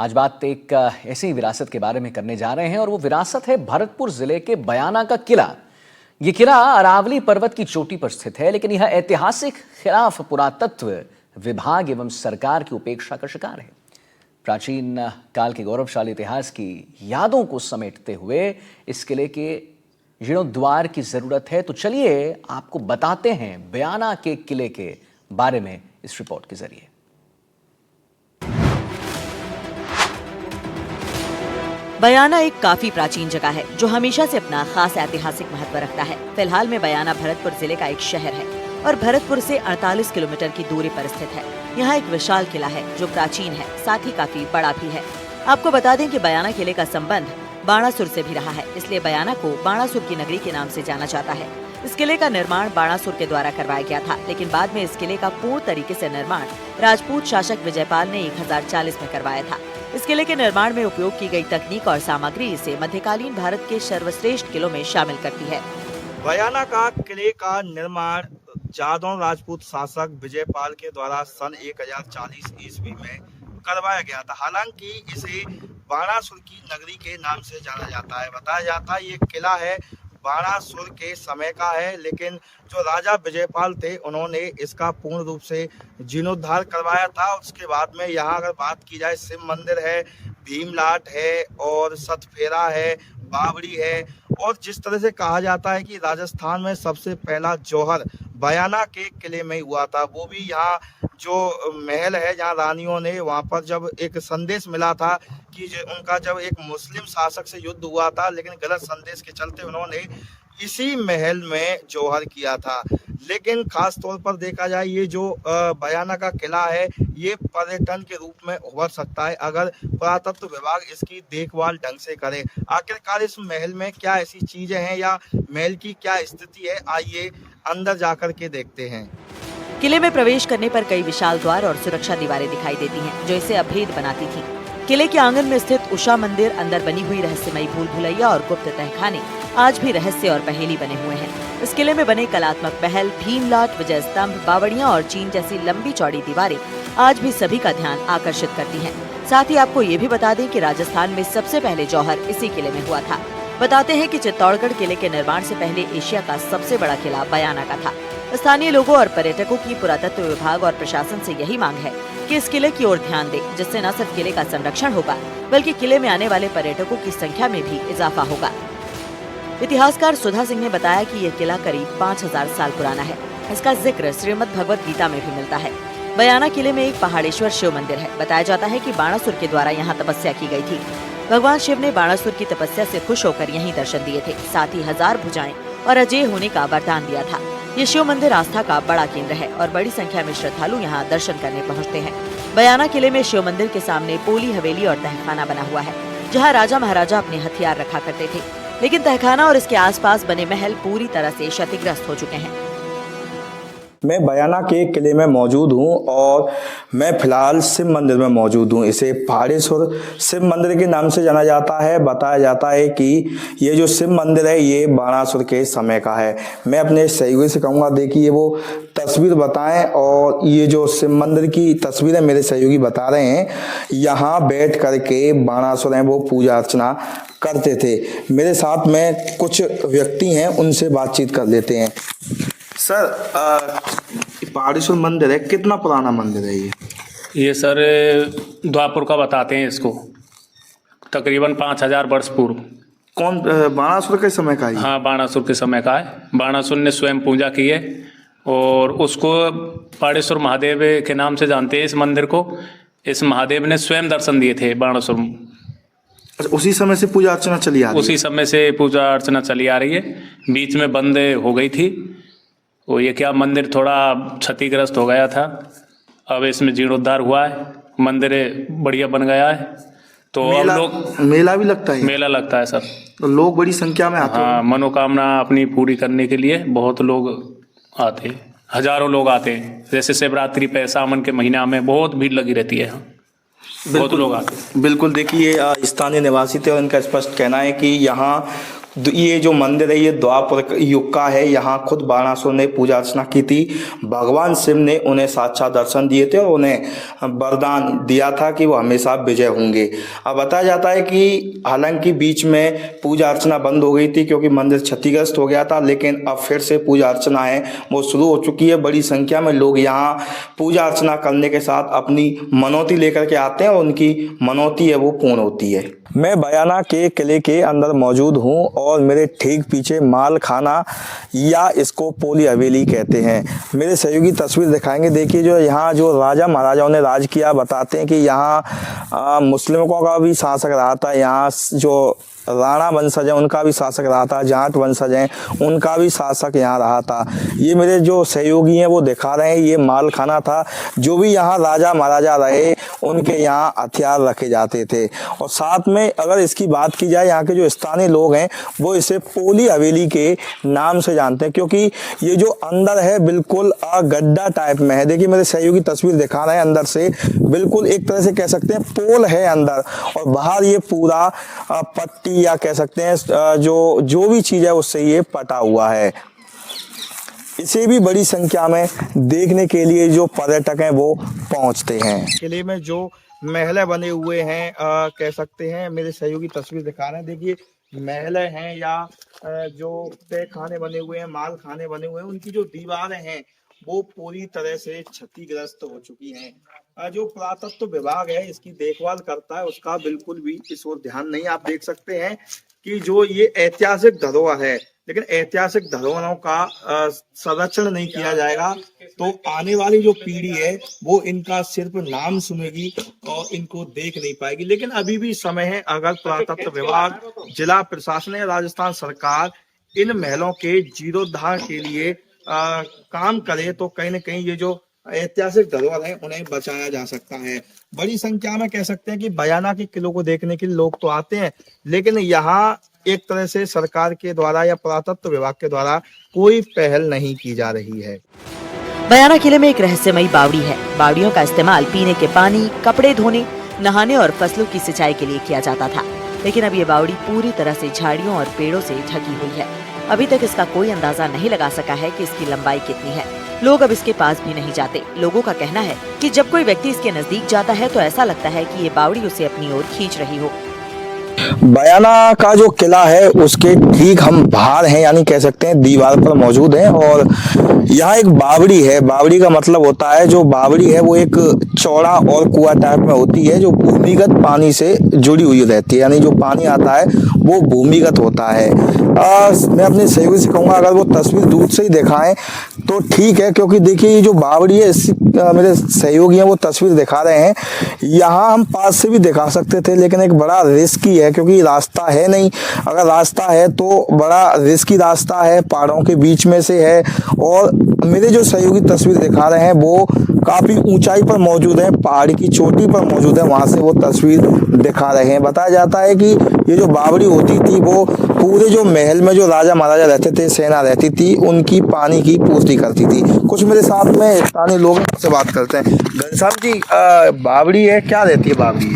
आज बात एक ऐसी विरासत के बारे में करने जा रहे हैं और वो विरासत है भरतपुर जिले के बयाना का किला। ये किला अरावली पर्वत की चोटी पर स्थित है, लेकिन यह ऐतिहासिक खिलाफ पुरातत्व विभाग एवं सरकार की उपेक्षा का शिकार है। प्राचीन काल के गौरवशाली इतिहास की यादों को समेटते हुए इस किले के जीर्णोद्धार की जरूरत है। तो चलिए आपको बताते हैं बयाना के किले के बारे में इस रिपोर्ट के जरिए। बयाना एक काफी प्राचीन जगह है जो हमेशा से अपना खास ऐतिहासिक महत्व रखता है। फिलहाल में बयाना भरतपुर जिले का एक शहर है और भरतपुर से 48 किलोमीटर की दूरी पर स्थित है। यहाँ एक विशाल किला है जो प्राचीन है, साथ ही काफी बड़ा भी है। आपको बता दें कि बयाना किले का संबंध बाणासुर से भी रहा है, इसलिए बयाना को बाणासुर की नगरी के नाम से जाना जाता है। इस किले का निर्माण बाणासुर के द्वारा करवाया गया था, लेकिन बाद में इस किले का पूर्ण तरीके से निर्माण राजपूत शासक विजयपाल ने 1040 में करवाया था। इस किले के निर्माण में उपयोग की गई तकनीक और सामग्री इसे मध्यकालीन भारत के सर्वश्रेष्ठ किलों में शामिल करती है। बयाना का किले का निर्माण जादौन राजपूत शासक विजयपाल के द्वारा सन 1040 ईस्वी में करवाया गया था। हालांकि इसे बाणासुर की नगरी के नाम से जाना जाता है। बताया जाता है ये किला है बाणासुर के समय का है, लेकिन जो राजा विजयपाल थे उन्होंने इसका पूर्ण रूप से जीर्णोद्धार करवाया था। उसके बाद में यहाँ अगर बात की जाए, शिव मंदिर है, भीमलाट है और सतफेरा है, बावड़ी है, और जिस तरह से कहा जाता है कि राजस्थान में सबसे पहला जौहर बयाना के किले में हुआ था। वो भी यहाँ जो महल है जहाँ रानियों ने, वहाँ पर जब एक संदेश मिला था कि उनका जब एक मुस्लिम शासक से युद्ध हुआ था, लेकिन गलत संदेश के चलते उन्होंने इसी महल में जौहर किया था। लेकिन खास तौर पर देखा जाए, ये जो बयाना का किला है ये पर्यटन के रूप में उभर सकता है अगर पुरातत्व विभाग इसकी देखभाल ढंग से करे। आखिरकार इस महल में क्या ऐसी चीजें हैं या महल की क्या स्थिति है, आइए अंदर जाकर के देखते हैं। किले में प्रवेश करने पर कई विशाल द्वार और सुरक्षा दीवारें दिखाई देती हैं, जो इसे अभेद बनाती थी। किले के आंगन में स्थित उषा मंदिर, अंदर बनी हुई रहस्यमयी भूल भुलैया और गुप्त तहखाने आज भी रहस्य और पहेली बने हुए हैं। इस किले में बने कलात्मक महल, भीमलाट, विजय स्तंभ, बावड़ियां और चीन जैसी लंबी चौड़ी दीवारें आज भी सभी का ध्यान आकर्षित करती हैं। साथ ही आपको ये भी बता दें कि राजस्थान में सबसे पहले जौहर इसी किले में हुआ था। बताते हैं कि चित्तौड़गढ़ किले के निर्माण से पहले एशिया का सबसे बड़ा किला बयाना का था। स्थानीय लोगों और पर्यटकों की पुरातत्व विभाग और प्रशासन से यही मांग है कि इस किले की ओर ध्यान दे, जिससे न सिर्फ किले का संरक्षण होगा बल्कि किले में आने वाले पर्यटकों की संख्या में भी इजाफा होगा। इतिहासकार सुधा सिंह ने बताया कि यह किला करीब 5000 साल पुराना है। इसका जिक्र श्रीमद् भगवत गीता में भी मिलता है। बयाना किले में एक पहाड़ेश्वर शिव मंदिर है। बताया जाता है कि बाणासुर के द्वारा यहाँ तपस्या की गई थी। भगवान शिव ने बाणासुर की तपस्या से खुश होकर यहीं दर्शन दिए थे। साथ ही 1000 भुजाएं और अजेय होने का वरदान दिया था। ये शिव मंदिर आस्था का बड़ा केंद्र है और बड़ी संख्या में श्रद्धालु यहाँ दर्शन करने पहुँचते हैं। बयाना किले में शिव मंदिर के सामने पोली हवेली और तहखाना बना हुआ है, जहाँ राजा महाराजा अपने हथियार रखा करते थे। लेकिन तहखाना और इसके आसपास बने महल पूरी तरह से क्षतिग्रस्त हो चुके हैं। मैं बयाना के किले में मौजूद हूं और मैं फिलहाल शिव मंदिर में मौजूद हूं। इसे पहाड़ेश्वर शिव मंदिर के नाम से जाना जाता है। बताया जाता है कि ये जो शिव मंदिर है ये बाणासुर के समय का है। मैं अपने सहयोगी से कहूँगा, देखिए वो तस्वीर बताएं, और ये जो शिव मंदिर की तस्वीरें मेरे सहयोगी बता रहे हैं, यहाँ बैठ करके बाणासुर हैं वो पूजा अर्चना करते थे। मेरे साथ में कुछ व्यक्ति हैं, उनसे बातचीत कर लेते हैं। सर, पहाड़ेश्वर मंदिर है, कितना पुराना मंदिर है ये? सर द्वापुर का बताते हैं इसको, तकरीबन 5000 वर्ष पूर्व। कौन, बाणासुर के समय का है? हाँ, बाणासुर के समय का है। बाणासुर ने स्वयं पूजा की है और उसको पहाड़ेश्वर महादेव के नाम से जानते हैं इस मंदिर को। इस महादेव ने स्वयं दर्शन दिए थे बाणासुर। उसी समय से पूजा अर्चना चली आ रही है? उसी समय से पूजा अर्चना चली आ रही है। बीच में बंद हो गई थी, वो ये क्या मंदिर थोड़ा क्षतिग्रस्त हो गया था। अब इसमें जीर्णोद्धार हुआ है, मंदिर बढ़िया बन गया है। तो अब लोग, मेला भी लगता है? मेला लगता है सर, तो लोग बड़ी संख्या में आते हैं। हाँ, मनोकामना अपनी पूरी करने के लिए बहुत लोग आते हैं, हजारों लोग आते हैं। जैसे शिवरात्रि पे, सावन के महीना में बहुत भीड़ लगी रहती है यहाँ, बहुत लोग आते हैं। बिल्कुल, देखिए स्थानीय निवासी थे और इनका स्पष्ट कहना है कि यहाँ ये जो मंदिर है ये द्वापर युग का है। यहाँ खुद बाणासुर ने पूजा अर्चना की थी। भगवान शिव ने उन्हें साक्षात दर्शन दिए थे और उन्हें वरदान दिया था कि वो हमेशा विजय होंगे। अब बताया जाता है कि हालांकि बीच में पूजा अर्चना बंद हो गई थी क्योंकि मंदिर क्षतिग्रस्त हो गया था, लेकिन अब फिर से पूजा अर्चना है वो शुरू हो चुकी है। बड़ी संख्या में लोग यहाँ पूजा अर्चना करने के साथ अपनी मनौती लेकर के आते हैं और उनकी मनौती है वो पूर्ण होती है। मैं बयाना के किले के अंदर मौजूद हूँ और मेरे ठीक पीछे माल खाना या इसको पोली हवेली कहते हैं। मेरे सहयोगी तस्वीर दिखाएंगे। देखिए जो यहाँ जो राजा महाराजाओं ने राज किया, बताते हैं कि यहाँ मुस्लिमों का भी शासक रहा था। यहाँ जो राणा वंशज हैं उनका भी शासक रहा था, जाट वंशज हैं उनका भी शासक यहाँ रहा था। ये मेरे जो सहयोगी हैं वो दिखा रहे हैं, ये माल खाना था। जो भी यहाँ राजा महाराजा रहे उनके यहाँ हथियार रखे जाते थे। और साथ में अगर इसकी बात की जाए, यहाँ के जो स्थानीय लोग हैं वो इसे पोली हवेली के नाम से जानते हैं, क्योंकि ये जो अंदर है बिल्कुल गड्ढा टाइप में है। देखिए मेरे सहयोगी तस्वीर दिखा रहे हैं, अंदर से बिल्कुल एक तरह से कह सकते हैं पोल है अंदर, और बाहर ये पूरा पट्टी या कह सकते हैं जो भी चीज है उससे ये पटा हुआ है। इसे भी बड़ी संख्या में देखने के लिए जो पर्यटक हैं वो पहुंचते हैं। किले में जो महल बने हुए हैं कह सकते हैं, मेरे सहयोगी तस्वीर दिखा रहे हैं। देखिए महल हैं या जो तय खाने बने हुए हैं, माल खाने बने हुए हैं, उनकी जो दीवारें हैं वो पूरी तरह से क्षतिग्रस्त हो चुकी हैं। जो पुरातत्व विभाग है इसकी देखभाल करता है, उसका बिल्कुल भी इस ओर ध्यान नहीं। आप देख सकते हैं कि जो ये ऐतिहासिक धरोहर है, लेकिन ऐतिहासिक धरोहरों का संरक्षण नहीं किया जाएगा तो आने वाली जो पीढ़ी है वो इनका सिर्फ नाम सुनेगी और इनको देख नहीं पाएगी। लेकिन अभी भी समय है, अगर पुरातत्व विभाग, जिला प्रशासन या राजस्थान सरकार इन महलों के जीर्णोद्धार के लिए काम करे तो कहीं ना कहीं ये जो ऐतिहासिक धरोहर है उन्हें बचाया जा सकता है। बड़ी संख्या में कह सकते हैं कि बयाना के किलों को देखने के लिए लोग तो आते हैं, लेकिन यहाँ एक तरह से सरकार के द्वारा या पुरातत्व विभाग के द्वारा कोई पहल नहीं की जा रही है। बयाना किले में एक रहस्यमयी बावड़ी है। बावड़ियों का इस्तेमाल पीने के पानी, कपड़े धोने, नहाने और फसलों की सिंचाई के लिए किया जाता था, लेकिन अब ये बावड़ी पूरी तरह से झाड़ियों और पेड़ों से ढकी हुई है। अभी तक इसका कोई अंदाजा नहीं लगा सका है कि इसकी लंबाई कितनी है। लोग अब इसके पास भी नहीं जाते। लोगों का कहना है कि जब कोई व्यक्ति इसके नजदीक जाता है तो ऐसा लगता है कि ये बावड़ी उसे अपनी ओर खींच रही हो। बयाना का जो किला है उसके ठीक हम बाहर हैं, यानी कह सकते हैं दीवार पर मौजूद हैं, और यहाँ एक बावड़ी है। बावड़ी का मतलब होता है, जो बावड़ी है वो एक चौड़ा और कुआं टाइप में होती है जो भूमिगत पानी से जुड़ी हुई रहती है, यानी जो पानी आता है वो भूमिगत होता है। मैं अपने सहयोगी से कहूँगा अगर वो तस्वीर दूर से ही दिखाएं तो ठीक है, क्योंकि देखिए ये जो बावड़ी है मेरे सहयोगी हैं वो तस्वीर दिखा रहे हैं। यहाँ हम पास से भी दिखा सकते थे, लेकिन एक बड़ा रिस्की है क्योंकि रास्ता है नहीं। अगर रास्ता है तो बड़ा रिस्की रास्ता है, पहाड़ों के बीच में से है, और मेरे जो सहयोगी तस्वीर दिखा रहे हैं वो काफ़ी ऊंचाई पर मौजूद है, पहाड़ की चोटी पर मौजूद है, वहाँ से वो तस्वीर दिखा रहे हैं। बताया जाता है कि ये जो बावड़ी होती थी वो पूरे जो महल में जो राजा महाराजा रहते थे, सेना रहती थी, उनकी पानी की पूर्ति करती थी। कुछ मेरे साथ में स्थानीय लोग से बात करते हैं। घनश्याम जी, बावड़ी है, क्या रहती है बावड़ी?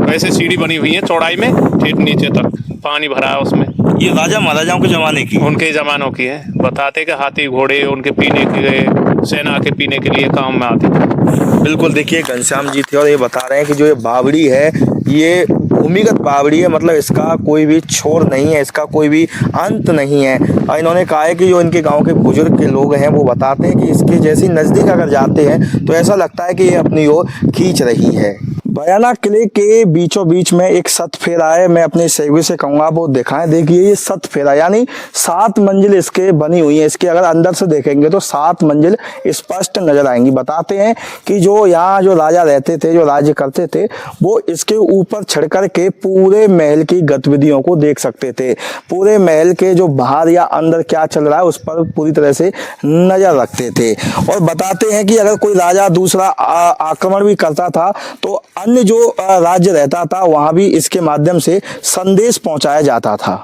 वैसे सीढ़ी बनी हुई है चौड़ाई में, ठीक नीचे तक पानी भरा है उसमें। ये राजा महाराजाओं के जमाने की? उनके जमानों की है। बताते कि हाथी घोड़े उनके पीने के, सेना के पीने के लिए काम में आते थे। बिल्कुल, देखिए घनश्याम जी थे और ये बता रहे हैं कि जो ये बावड़ी है ये भूमिगत बावड़ी है, मतलब इसका कोई भी छोर नहीं है, इसका कोई भी अंत नहीं है। और इन्होंने कहा है कि जो इनके गांव के बुजुर्ग के लोग हैं वो बताते हैं कि इसके जैसी नज़दीक अगर जाते हैं तो ऐसा लगता है कि ये अपनी ओर खींच रही है। बयाना किले के बीचों बीच में एक सत फेरा है, मैं अपने सहयोगी से कहूँगा वो दिखाएं। देखिए ये सत फेरा यानी 7 मंजिल इसके बनी हुई है। इसके अगर अंदर से देखेंगे तो 7 मंजिल स्पष्ट नजर आएंगी। बताते हैं कि जो यहाँ जो राजा रहते थे, जो राज्य करते थे, वो इसके ऊपर चढ़ कर के पूरे महल की गतिविधियों को देख सकते थे। पूरे महल के जो बाहर या अंदर क्या चल रहा है उस पर पूरी तरह से नजर रखते थे। और बताते हैं कि अगर कोई राजा दूसरा आक्रमण भी करता था तो अन्य जो राज्य रहता था वहां भी इसके माध्यम से संदेश पहुंचाया जाता था।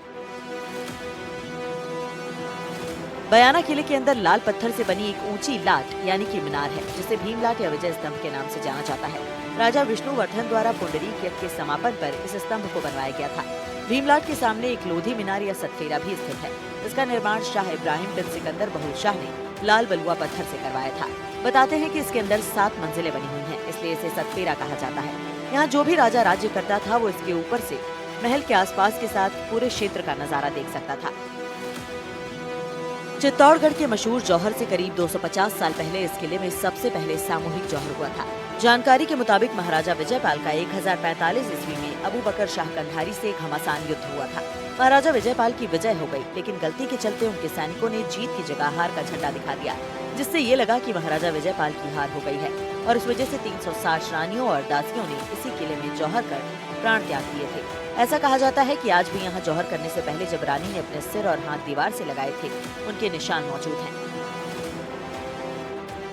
बयाना किले के अंदर लाल पत्थर से बनी एक ऊंची लाट यानी कि मीनार है, जिसे भीमलाट या विजय स्तंभ के नाम से जाना जाता है। राजा विष्णुवर्धन द्वारा पुंडरीक यज्ञ के समापन पर इस स्तंभ को बनवाया गया था। भीमलाट के सामने एक लोधी मीनार या सतफेरा भी स्थित है। इसका निर्माण शाह इब्राहिम बिन सिकंदर बहुल शाह ने लाल बलुआ पत्थर से करवाया था। बताते हैं कि इसके अंदर 7 मंजिलें बनी हुई हैं, इसलिए इसे सतफेरा कहा जाता है। यहाँ जो भी राजा राज्य करता था वो इसके ऊपर से महल के आसपास के साथ पूरे क्षेत्र का नजारा देख सकता था। चित्तौड़गढ़ के मशहूर जौहर से करीब 250 साल पहले इस किले में सबसे पहले सामूहिक जौहर हुआ था। जानकारी के मुताबिक महाराजा विजयपाल का 1045 ईस्वी में अबू बकर शाह कंधारी से घमासान युद्ध हुआ था। महाराजा विजयपाल की विजय हो गई, लेकिन गलती के चलते उनके सैनिकों ने जीत की जगह हार का झंडा दिखा दिया, जिससे ये लगा कि महाराजा विजयपाल की हार हो गई है और इस वजह से 360 रानियों और दासियों ने इसी किले में जौहर कर प्राण त्याग दिए थे। ऐसा कहा जाता है कि आज भी यहाँ जौहर करने से पहले जब रानी ने अपने सिर और हाथ दीवार से लगाए थे, उनके निशान मौजूद हैं।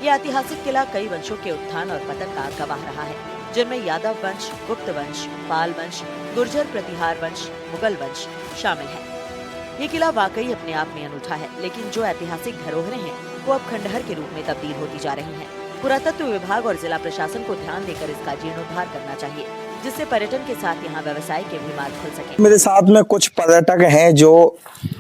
ये ऐतिहासिक किला कई वंशों के उत्थान और पतन का गवाह रहा है, जिनमें यादव वंश, गुप्त वंश, पाल वंश, गुर्जर प्रतिहार वंश, मुगल वंश शामिल है। ये किला वाकई अपने आप में अनूठा है, लेकिन जो ऐतिहासिक धरोहरें हैं वो अब खंडहर के रूप में तब्दील होती जा रही हैं। पुरातत्व विभाग और जिला प्रशासन को ध्यान देकर इसका जीर्णोद्धार करना चाहिए, जिससे पर्यटन के साथ यहाँ व्यवसाय के भी मार्ग खुल सके। मेरे साथ में कुछ पर्यटक हैं जो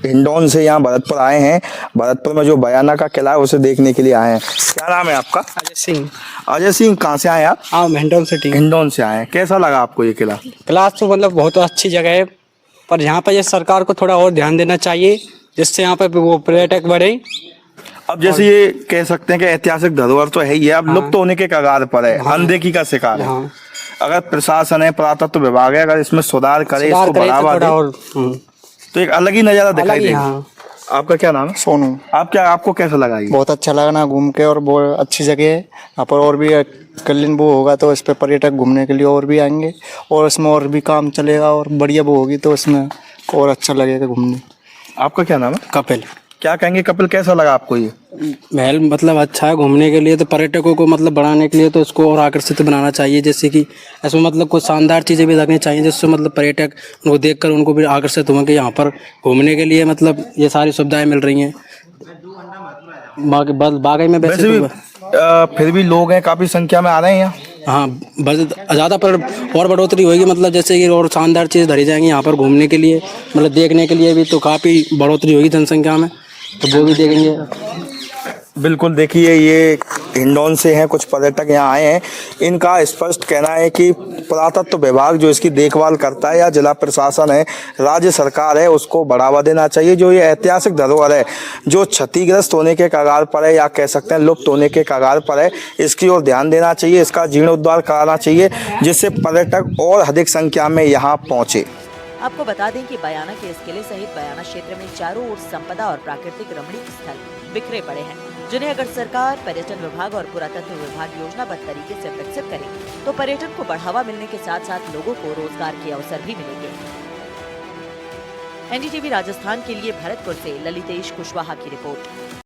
हिंडौन से यहाँ भरतपुर आए हैं। भरतपुर में जो बयाना का किला है उसे देखने के लिए आए हैं। क्या नाम है आपका? अजय सिंह। अजय सिंह, कहाँ से आए आप? हाँ, हिंडौन सिटी। हिंडौन से आए हैं। कैसा लगा आपको ये किला? क्लास तो मतलब बहुत अच्छी जगह है, पर यहाँ पर ये सरकार को थोड़ा और ध्यान देना चाहिए, जिससे यहाँ पर वो पर्यटक बढ़े। अब जैसे ये कह सकते हैं कि ऐतिहासिक धरोहर तो है ही है, अब लुप्त होने के कगार पर है, अनदेखी का शिकार है। हाँ। अगर प्रशासन है, पुरातत्व विभाग है, अगर इसमें सुधार करे, इसको बढ़ावा दे, तो एक अलग ही नजारा दिखाई देगा। हाँ। आपका क्या नाम है? सोनू। आपको कैसा लगा ये? बहुत अच्छा लगा ना घूम के, और बहुत अच्छी जगह है यहाँ पर। और भी कल्याण वो होगा तो इस पे पर्यटक घूमने के लिए और भी आएंगे, और इसमें और भी काम चलेगा, और बढ़िया वो होगी तो इसमें और अच्छा लगेगा घूमने। आपका क्या नाम है? कपिल। क्या कहेंगे कपिल, कैसा लगा आपको ये महल? मतलब अच्छा है घूमने के लिए, तो पर्यटकों को मतलब बढ़ाने के लिए तो इसको और आकर्षित बनाना चाहिए, जैसे कि इसमें मतलब कुछ शानदार चीज़ें भी रखनी चाहिए, जिससे मतलब पर्यटक उनको देखकर उनको भी आकर्षित होंगे कि यहाँ पर घूमने के लिए मतलब ये सारी सुविधाएं मिल रही हैं। बाकी में वैसे भी फिर भी लोग हैं, काफी संख्या में आ रहे हैं यहाँ। हाँ, बस ज़्यादा पर और बढ़ोतरी होगी, मतलब जैसे कि और शानदार चीज़ धरी जाएंगी यहाँ पर घूमने के लिए, मतलब देखने के लिए भी, तो काफ़ी बढ़ोतरी होगी जनसंख्या में, तो वो भी देखेंगे। बिल्कुल, देखिए ये हिंडौन से हैं, कुछ पर्यटक यहाँ आए हैं। इनका स्पष्ट कहना है कि पुरातत्व विभाग जो इसकी देखभाल करता है, या जिला प्रशासन है, राज्य सरकार है, उसको बढ़ावा देना चाहिए। जो ये ऐतिहासिक धरोहर है जो क्षतिग्रस्त होने के कगार पर है, या कह सकते हैं लुप्त होने के कगार पर है, इसकी ओर ध्यान देना चाहिए, इसका जीर्णोद्धार कराना चाहिए, जिससे पर्यटक और अधिक संख्या में यहाँ पहुँचे। आपको बता दें कि बयाना के इस किले सहित बयाना क्षेत्र में चारों ओर संपदा और प्राकृतिक रमणीक स्थल बिखरे पड़े हैं, जिन्हें अगर सरकार, पर्यटन विभाग और पुरातत्व विभाग योजनाबद्ध तरीके से विकसित करे तो पर्यटन को बढ़ावा मिलने के साथ साथ लोगों को रोजगार के अवसर भी मिलेंगे। एनडीटीवी राजस्थान के लिए भरतपुर से ललितेश कुशवाहा की रिपोर्ट।